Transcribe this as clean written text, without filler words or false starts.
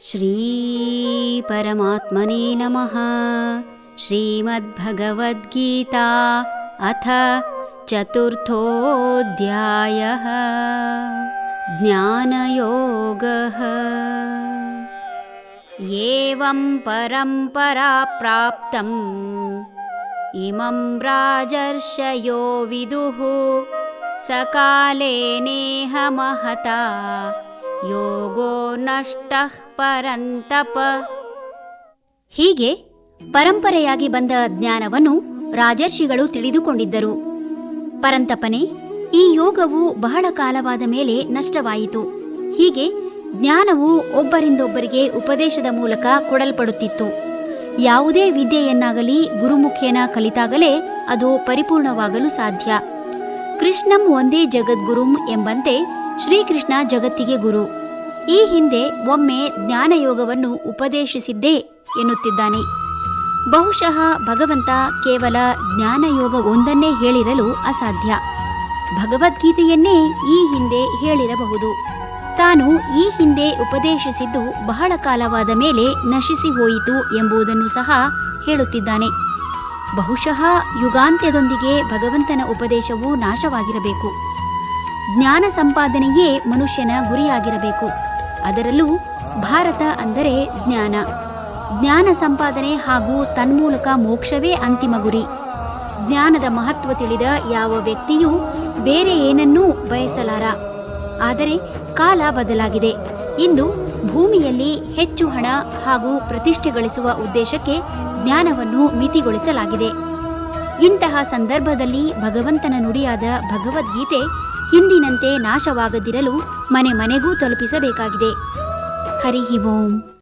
ಶ್ರೀ ಪರಮಾತ್ಮನೇ ನಮಃ. ಶ್ರೀಮದ್ಭಗವದ್ಗೀತಾ ಅಥ ಚತುರ್ಥೋಧ್ಯಾಯಃ. ಜ್ಞಾನಯೋಗಃ. ಏವಂ ಪರಂಪರಾ ಪ್ರಾಪ್ತಂ ಇಮಂ ರಾಜರ್ಷಯೋ ವಿದುಃ ಸಕಾಲೇ ನೇಹ ಮಹತಾ ಯೋಗೋ ನಷ್ಟಃ ಪರಂತಪ. ಹೀಗೆ ಪರಂಪರೆಯಾಗಿ ಬಂದ ಜ್ಞಾನವನ್ನು ರಾಜರ್ಷಿಗಳು ತಿಳಿದುಕೊಂಡಿದ್ದರು. ಪರಂತಪನೆ, ಈ ಯೋಗವು ಬಹಳ ಕಾಲವಾದ ಮೇಲೆ ನಷ್ಟವಾಯಿತು. ಹೀಗೆ ಜ್ಞಾನವು ಒಬ್ಬರಿಂದೊಬ್ಬರಿಗೆ ಉಪದೇಶದ ಮೂಲಕ ಕೊಡಲ್ಪಡುತ್ತಿತ್ತು. ಯಾವುದೇ ವಿದ್ಯೆಯನ್ನಾಗಲಿ ಗುರುಮುಖೇನ ಕಲಿತಾಗಲೇ ಅದು ಪರಿಪೂರ್ಣವಾಗಲು ಸಾಧ್ಯ. ಕೃಷ್ಣಂ ಒಂದೇ ಜಗದ್ಗುರುಂ ಎಂಬಂತೆ ಶ್ರೀಕೃಷ್ಣ ಜಗತ್ತಿಗೆ ಗುರು. ಈ ಹಿಂದೆ ಒಮ್ಮೆ ಜ್ಞಾನಯೋಗವನ್ನು ಉಪದೇಶಿಸಿದ್ದೇ ಎನ್ನುತ್ತಿದ್ದಾನೆ. ಬಹುಶಃ ಭಗವಂತ ಕೇವಲ ಜ್ಞಾನಯೋಗ ಒಂದನ್ನೇ ಹೇಳಿರಲು ಅಸಾಧ್ಯ. ಭಗವದ್ಗೀತೆಯನ್ನೇ ಈ ಹಿಂದೆ ಹೇಳಿರಬಹುದು. ತಾನು ಈ ಹಿಂದೆ ಉಪದೇಶಿಸಿದ್ದು ಬಹಳ ಕಾಲವಾದ ಮೇಲೆ ನಶಿಸಿ ಹೋಯಿತು ಎಂಬುದನ್ನು ಸಹ ಹೇಳುತ್ತಿದ್ದಾನೆ. ಬಹುಶಃ ಯುಗಾಂತ್ಯದೊಂದಿಗೆ ಭಗವಂತನ ಉಪದೇಶವು ನಾಶವಾಗಿರಬೇಕು. ಜ್ಞಾನ ಸಂಪಾದನೆಯೇ ಮನುಷ್ಯನ ಗುರಿಯಾಗಿರಬೇಕು. ಅದರಲ್ಲೂ ಭಾರತ ಅಂದರೆ ಜ್ಞಾನ. ಜ್ಞಾನ ಸಂಪಾದನೆ ಹಾಗೂ ತನ್ಮೂಲಕ ಮೋಕ್ಷವೇ ಅಂತಿಮ ಗುರಿ. ಜ್ಞಾನದ ಮಹತ್ವ ತಿಳಿದ ಯಾವ ವ್ಯಕ್ತಿಯೂ ಬೇರೆ ಏನನ್ನೂ ಬಯಸಲಾರ. ಆದರೆ ಕಾಲ ಬದಲಾಗಿದೆ. ಇಂದು ಭೂಮಿಯಲ್ಲಿ ಹೆಚ್ಚು ಹಣ ಹಾಗೂ ಪ್ರತಿಷ್ಠೆ ಗಳಿಸುವ ಉದ್ದೇಶಕ್ಕೆ ಜ್ಞಾನವನ್ನು ಮಿತಿಗೊಳಿಸಲಾಗಿದೆ. ಇಂತಹ ಸಂದರ್ಭದಲ್ಲಿ ಭಗವಂತನ ನುಡಿಯಾದ ಭಗವದ್ಗೀತೆ ಹಿಂದಿನಂತೆ ನಾಶವಾಗದಿರಲು ಮನೆ ಮನೆಗೂ ತಲುಪಿಸಬೇಕಾಗಿದೆ. ಹರಿ ಓಂ.